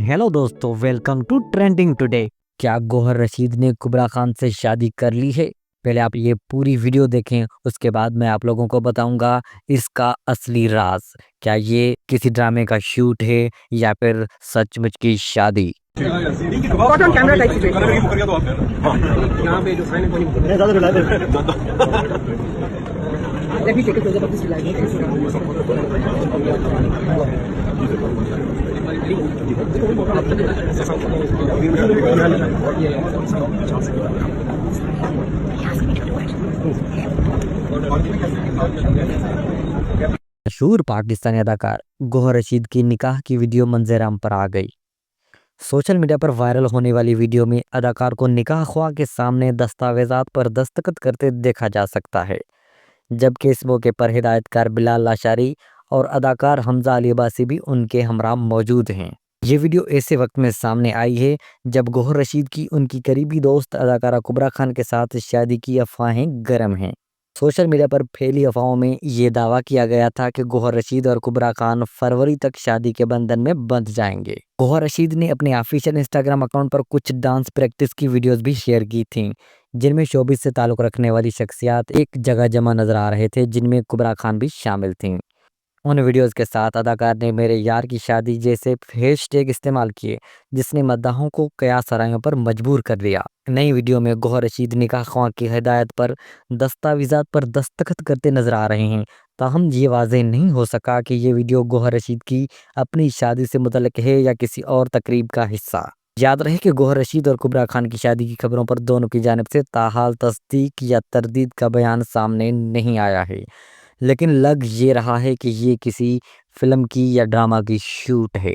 Hello दोस्तों, welcome to trending today. क्या गौहर रशीद ने कुबरा खान से शादी कर ली है? पहले आप ये पूरी वीडियो देखें, उसके बाद मैं आप लोगों को बताऊंगा इसका असली राज। क्या ये किसी ड्रामे का शूट है या फिर सचमुच की शादी? Caught on camera type situation. यहाँ पे जो फ्रेंड कोई let me take a close up of this live. मशहूर पाकिस्तानी अदाकार गौहर रशीद की निकाह की वीडियो मंजर-आम पर आ गई। सोशल मीडिया पर वायरल होने वाली वीडियो में अदाकार को निकाह ख्वाह के सामने दस्तावेजात पर दस्तखत करते देखा जा सकता है, जबकि इस मौके पर हिदायतकार बिलाल लाशारी और अदाकार हमजा अली अब्बासी भी उनके हमरा मौजूद हैं। ये वीडियो ऐसे वक्त में सामने आई है जब गौहर रशीद की उनकी करीबी दोस्त अदाकारा कुबरा खान के साथ शादी की अफवाहें गर्म हैं। सोशल मीडिया पर फैली अफवाहों में ये दावा किया गया था कि गौहर रशीद और कुबरा खान फरवरी तक शादी के बंधन में बंध जाएंगे। गौहर रशीद ने अपने ऑफिशियल इंस्टाग्राम अकाउंट पर कुछ डांस प्रैक्टिस की वीडियोस भी शेयर की थीं, जिनमें शोबिस से ताल्लुक़ रखने वाली शख्सियात एक जगह जमा नजर आ रहे थे, जिनमें कुबरा खान भी शामिल थीं। उन वीडियोस के साथ अदाकार ने मेरे यार की शादी जैसे हैशटैग इस्तेमाल किए, जिसने मद्दाहों को कयास आराइयों पर मजबूर कर दिया। नई वीडियो में गौहर रशीद निकाह ख्वाह की हिदायत पर दस्तावेजात पर दस्तखत करते नजर आ रहे हैं। ताहम ये वाज़ेह नहीं हो सका कि ये वीडियो गौहर रशीद की अपनी शादी से मुतल्लिक है या किसी और तकरीब का हिस्सा। याद रहे कि गौहर रशीद और कुबरा खान की शादी की खबरों पर दोनों की जानिब से ताहाल तस्दीक या तरदीद का बयान सामने नहीं आया है, लेकिन लग ये रहा है कि ये किसी फिल्म की या ड्रामा की शूट है।